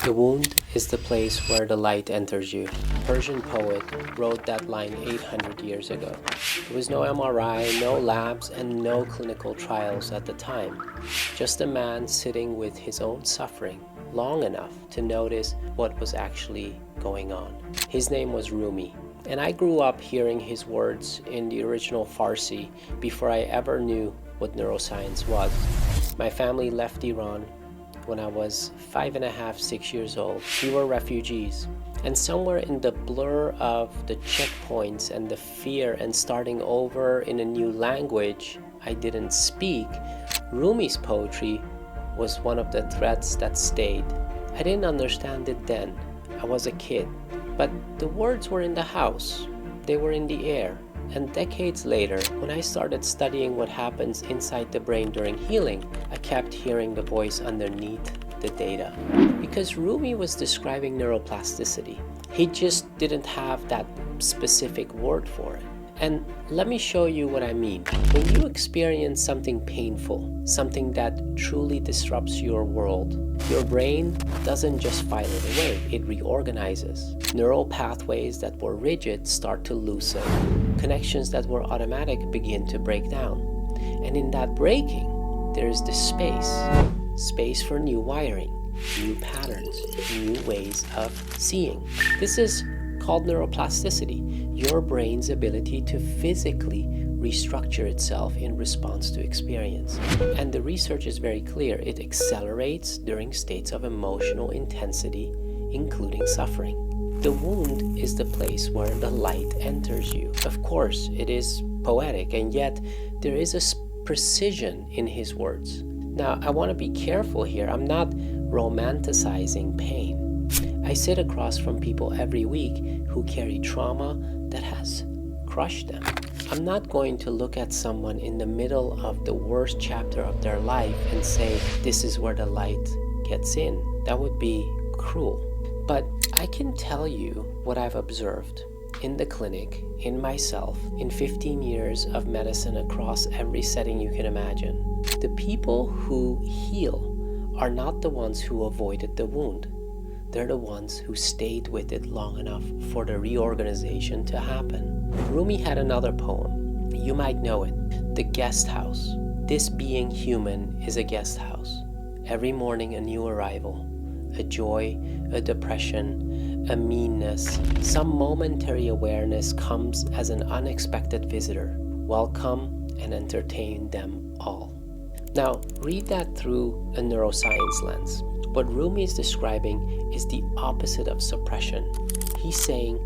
The wound is the place where the light enters you. A Persian poet wrote that line 800 years ago. There was no MRI, no labs, and no clinical trials at the time. Just a man sitting with his own suffering long enough to notice what was actually going on. His name was Rumi, and I grew up hearing his words in the original Farsi before I ever knew what neuroscience was. My family left Iran when I was 5.5, 6 years old. We were refugees. And somewhere in the blur of the checkpoints and the fear and starting over in a new language I didn't speak, Rumi's poetry was one of the threads that stayed. I didn't understand it then. I was a kid. But the words were in the house. They were in the air. And decades later, when I started studying what happens inside the brain during healing, I kept hearing the voice underneath the data. Because Rumi was describing neuroplasticity. He just didn't have that specific word for it. And let me show you what I mean. When you experience something painful, something that truly disrupts your world, your brain doesn't just file it away, it reorganizes. Neural pathways that were rigid start to loosen. Connections that were automatic begin to break down. And in that breaking, there is this space for new wiring, new patterns, new ways of seeing. This is called neuroplasticity, your brain's ability to physically restructure itself in response to experience. And the research is very clear. It accelerates during states of emotional intensity, including suffering. The wound is the place where the light enters you. Of course, it is poetic, and yet there is a precision in his words. Now, I want to be careful here. I'm not romanticizing pain. I sit across from people every week who carry trauma that has crushed them. I'm not going to look at someone in the middle of the worst chapter of their life and say, this is where the light gets in. That would be cruel. But I can tell you what I've observed in the clinic, in myself, in 15 years of medicine across every setting you can imagine. The people who heal are not the ones who avoided the wound. They're the ones who stayed with it long enough for the reorganization to happen. Rumi had another poem. You might know it. The Guest House. This being human is a guest house. Every morning a new arrival. A joy, a depression, a meanness. Some momentary awareness comes as an unexpected visitor. Welcome and entertain them all. Now, read that through a neuroscience lens. What Rumi is describing is the opposite of suppression. He's saying,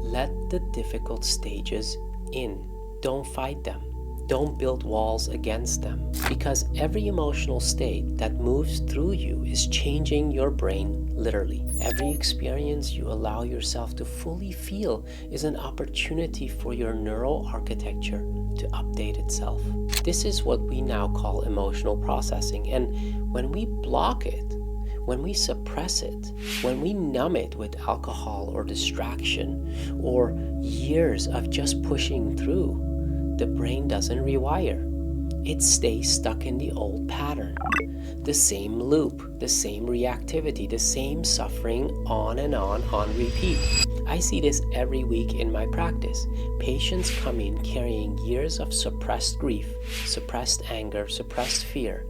let the difficult stages in. Don't fight them. Don't build walls against them. Because every emotional state that moves through you is changing your brain literally. Every experience you allow yourself to fully feel is an opportunity for your neural architecture to update itself. This is what we now call emotional processing. And when we block it, when we suppress it, when we numb it with alcohol or distraction or years of just pushing through, the brain doesn't rewire. It stays stuck in the old pattern. The same loop, the same reactivity, the same suffering on repeat. I see this every week in my practice. Patients come in carrying years of suppressed grief, suppressed anger, suppressed fear.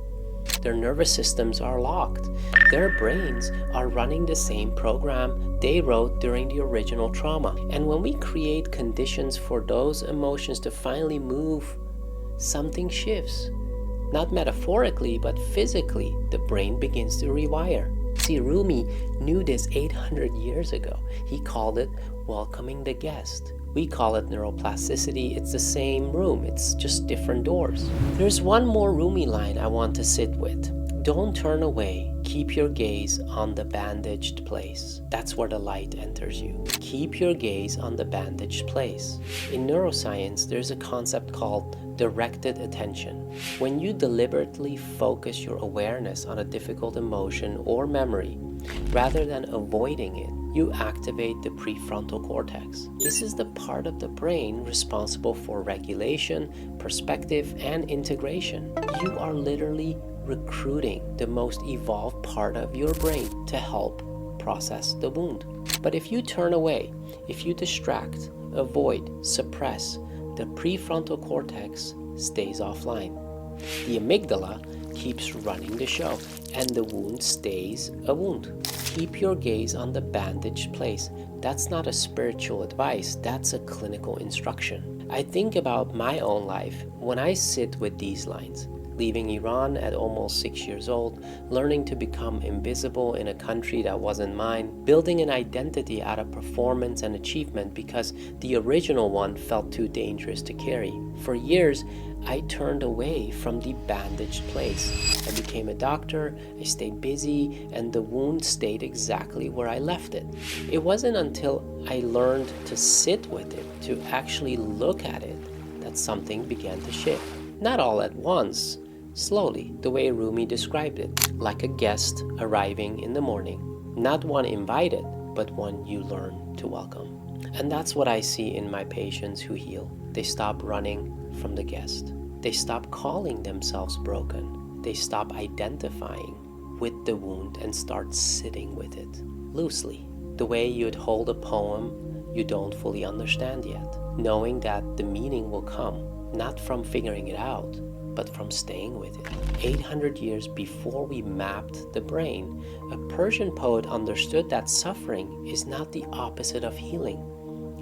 Their nervous systems are locked. Their brains are running the same program they wrote during the original trauma. And when we create conditions for those emotions to finally move, something shifts. Not metaphorically, but physically, the brain begins to rewire. See, Rumi knew this 800 years ago. He called it welcoming the guest. We call it neuroplasticity. It's the same room. It's just different doors. There's one more Rumi line I want to sit with. Don't turn away. Keep your gaze on the bandaged place. That's where the light enters you. Keep your gaze on the bandaged place. In neuroscience, there's a concept called directed attention. When you deliberately focus your awareness on a difficult emotion or memory, rather than avoiding it, you activate the prefrontal cortex. This is the part of the brain responsible for regulation, perspective, and integration. You are literally recruiting the most evolved part of your brain to help process the wound. But if you turn away, if you distract, avoid, suppress, the prefrontal cortex stays offline. The amygdala keeps running the show, and the wound stays a wound. Keep your gaze on the bandaged place. That's not a spiritual advice, that's a clinical instruction. I think about my own life when I sit with these lines. Leaving Iran at almost 6 years old, learning to become invisible in a country that wasn't mine, building an identity out of performance and achievement because the original one felt too dangerous to carry. For years, I turned away from the bandaged place. I became a doctor, I stayed busy, and the wound stayed exactly where I left it. It wasn't until I learned to sit with it, to actually look at it, that something began to shift. Not all at once, slowly, the way Rumi described it, like a guest arriving in the morning. Not one invited, but one you learn to welcome. And that's what I see in my patients who heal. They stop running from the guest. They stop calling themselves broken. They stop identifying with the wound and start sitting with it loosely. The way you'd hold a poem you don't fully understand yet, knowing that the meaning will come, not from figuring it out, but from staying with it. 800 years before we mapped the brain, a Persian poet understood that suffering is not the opposite of healing.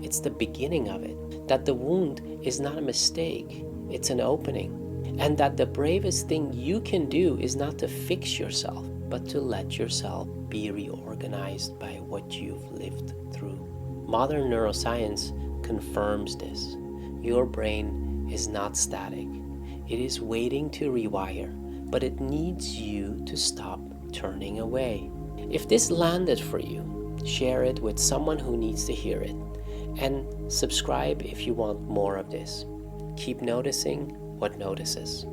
It's the beginning of it. That the wound is not a mistake, it's an opening. And that the bravest thing you can do is not to fix yourself, but to let yourself be reorganized by what you've lived through. Modern neuroscience confirms this. Your brain is not static. It is waiting to rewire, but it needs you to stop turning away. If this landed for you, share it with someone who needs to hear it, and subscribe if you want more of this. Keep noticing what notices.